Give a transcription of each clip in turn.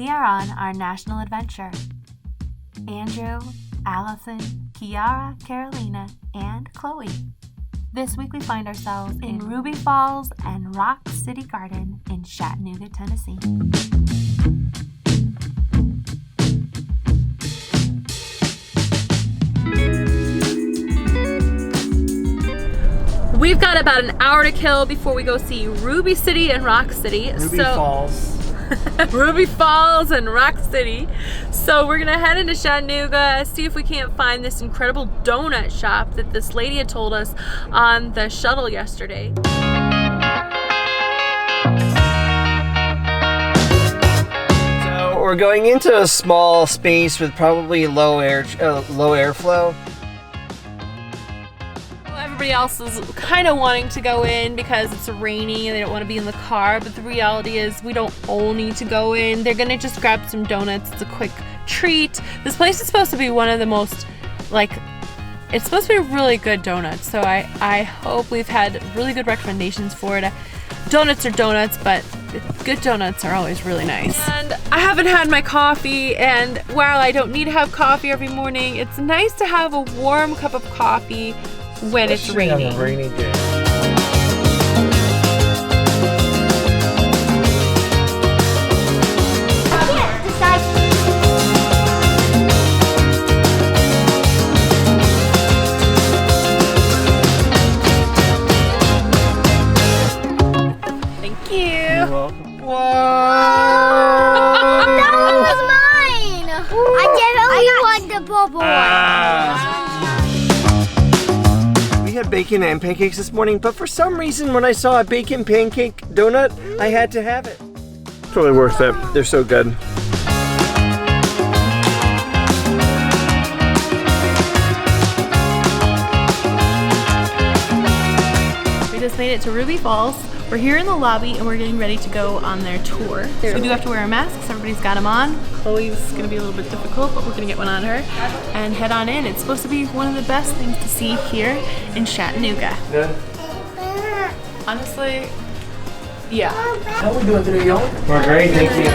we are on our national adventure. Andrew, Alison, Kiara, Carolina, and Chloe. This week we find ourselves in Ruby Falls and Rock City Garden in Chattanooga, Tennessee. We've got about an hour to kill before we go see Ruby City and Rock City. Falls. Ruby Falls and Rock City. So we're gonna head into Chattanooga, see if we can't find this incredible donut shop that this lady had told us on the shuttle yesterday. So we're going into a small space with probably low airflow. Everybody else is kind of wanting to go in because it's raining and they don't want to be in the car, but the reality is we don't all need to go in. They're gonna just grab some donuts. It's a quick treat. This place is supposed to be one of the most, it's supposed to be really good donuts, so I hope we've had really good recommendations for it. Donuts are donuts, but good donuts are always really nice. And I haven't had my coffee, and while I don't need to have coffee every morning, it's nice to have a warm cup of coffee when it's raining. On a rainy day. Thank you. You're welcome. Whoa! That was mine! I definitely want the bubble one. We had bacon and pancakes this morning, but for some reason when I saw a bacon pancake donut, I had to have it. Totally worth it. They're so good. We just made it to Ruby Falls. We're here in the lobby and we're getting ready to go on their tour. So we do have to wear our masks. Everybody's got them on. Chloe's gonna be a little bit difficult, but we're gonna get one on her and head on in. It's supposed to be one of the best things to see here in Chattanooga. Yeah. Honestly, yeah. How are we doing today, y'all? We're great, thank you.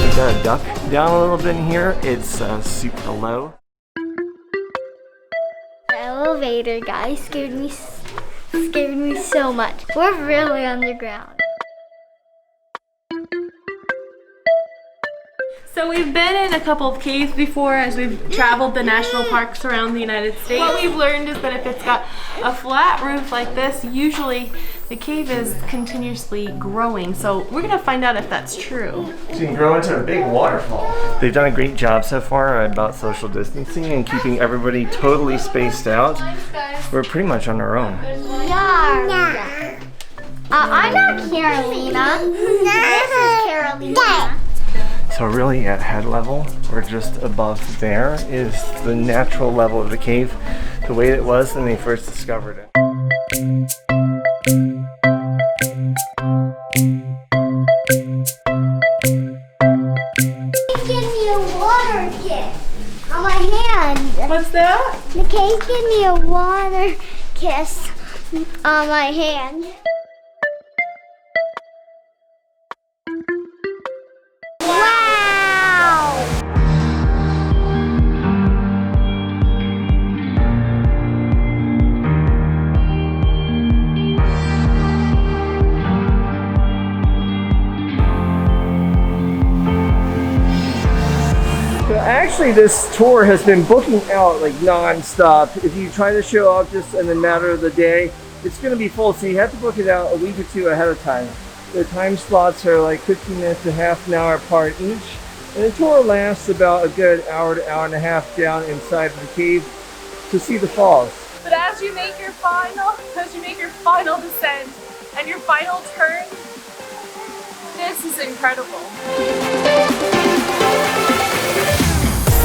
We've got a duck down a little bit in here. It's super low. The elevator guy scared me so much. We're really underground. So we've been in a couple of caves before as we've traveled the national parks around the United States. What we've learned is that if it's got a flat roof like this, usually the cave is continuously growing. So we're gonna find out if that's true. So you can grow into a big waterfall. They've done a great job so far about social distancing and keeping everybody totally spaced out. We're pretty much on our own. Yeah. I'm not Carolina. This is Carolina. So really at head level, or just above there, is the natural level of the cave, the way it was when they first discovered it. Give me a water kiss on my hand. What's that? The cave gave me a water kiss on my hand. Actually, this tour has been booking out like non-stop. If you try to show up just in a matter of the day, it's going to be full, so you have to book it out a week or two ahead of time. The time slots are like 15 minutes to half an hour apart each, and the tour lasts about a good hour to hour and a half down inside of the cave to see the falls. But as you make your final descent and your final turn, this is incredible.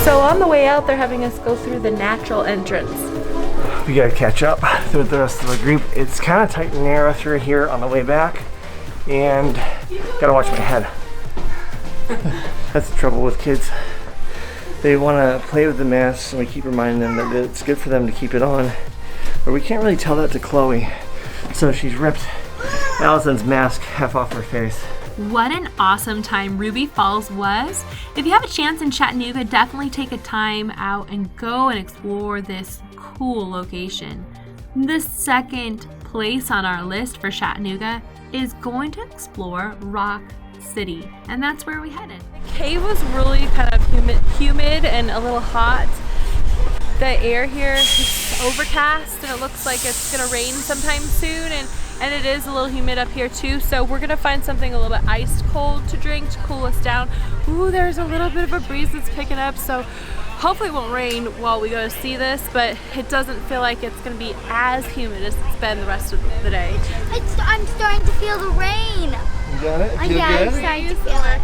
So on the way out, they're having us go through the natural entrance. We gotta catch up with the rest of the group. It's kind of tight and narrow through here on the way back, and gotta watch my head. That's the trouble with kids. They want to play with the mask, and we keep reminding them that it's good for them to keep it on. But we can't really tell that to Chloe. So she's ripped Allison's mask half off her face. What an awesome time Ruby Falls was. If you have a chance in Chattanooga, definitely take a time out and go and explore this cool location. The second place on our list for Chattanooga is going to explore Rock City, and that's where we headed. The cave was really kind of humid and a little hot. The air here is overcast and it looks like it's gonna rain sometime soon, and it is a little humid up here too, so we're gonna find something a little bit ice cold to drink to cool us down. Ooh, there's a little bit of a breeze that's picking up, so hopefully it won't rain while we go to see this, but it doesn't feel like it's gonna be as humid as it's been the rest of the day. I'm starting to feel the rain. You got it? Feel Yeah, I'm good? starting to feel it.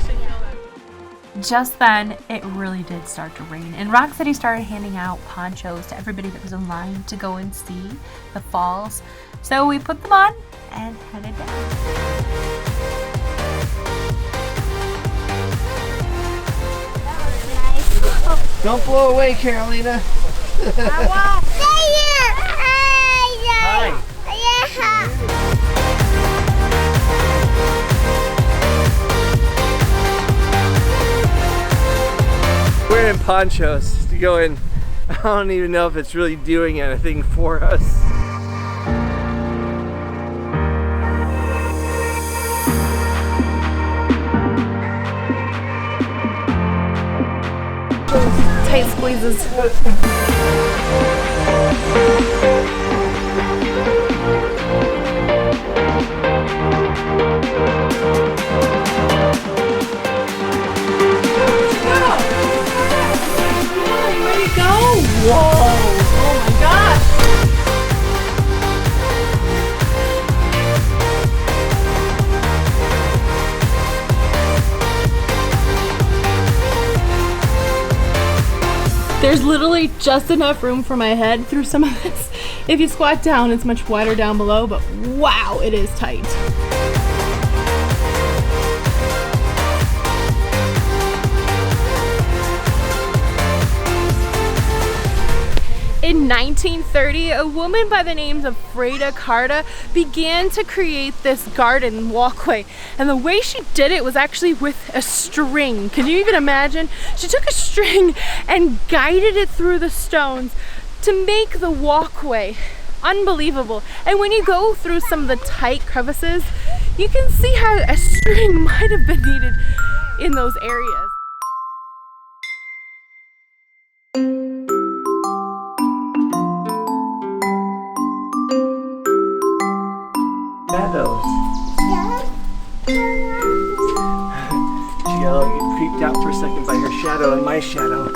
Just then, it really did start to rain, and Rock City started handing out ponchos to everybody that was in line to go and see the falls. So we put them on and headed down. Don't blow away, Carolina. I won't. Stay here. Hi. Yeah. We're in ponchos to go in. I don't even know if it's really doing anything for us. Tight squeezes. Whoa! Oh my gosh! There's literally just enough room for my head through some of this. If you squat down, it's much wider down below, but wow, it is tight. In 1930, a woman by the name of Freda Carta began to create this garden walkway. And the way she did it was actually with a string. Can you even imagine? She took a string and guided it through the stones to make the walkway. Unbelievable. And when you go through some of the tight crevices, you can see how a string might have been needed in those areas. Shadows. She got all creeped out for a second by her shadow and my shadow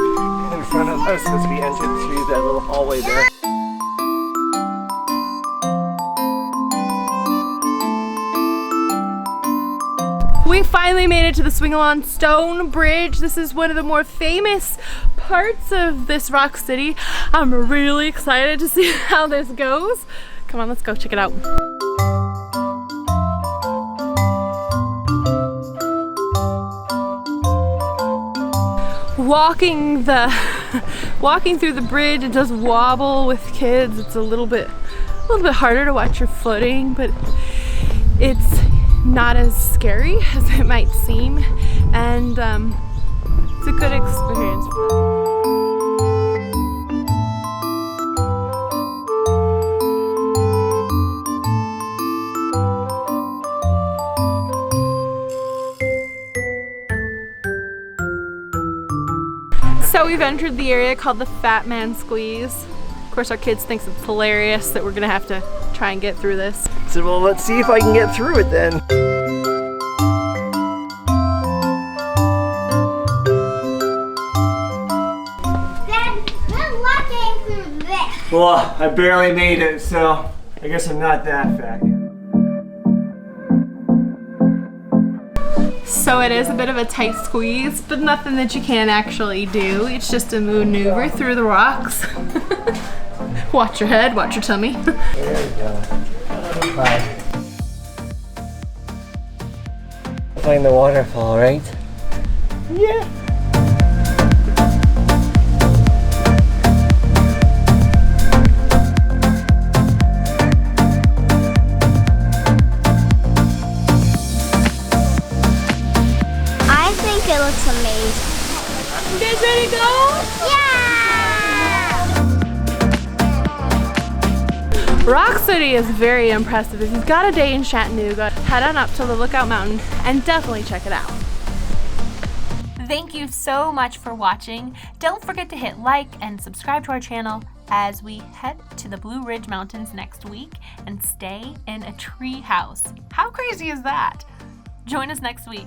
in front of us as we entered through that little hallway there. We finally made it to the Swing-Along Stone Bridge. This is one of the more famous parts of this Rock City. I'm really excited to see how this goes. Come on, let's go check it out. Walking through the bridge, it does wobble with kids. It's a little bit harder to watch your footing, but it's not as scary as it might seem, and it's a good experience. So we've entered the area called the Fat Man Squeeze. Of course, our kids thinks it's hilarious that we're gonna have to try and get through this. So, well, let's see if I can get through it then. Dad, good luck getting through this. Well, I barely made it, so I guess I'm not that fat. So it is a bit of a tight squeeze, but nothing that you can't actually do. It's just a maneuver through the rocks. Watch your head, watch your tummy. There we go. Bye. Find the waterfall, right? Yeah. think it looks amazing. You guys ready to go? Yeah! Rock City is very impressive. If you've got a day in Chattanooga, head on up to the Lookout Mountain and definitely check it out. Thank you so much for watching. Don't forget to hit like and subscribe to our channel as we head to the Blue Ridge Mountains next week and stay in a tree house. How crazy is that? Join us next week.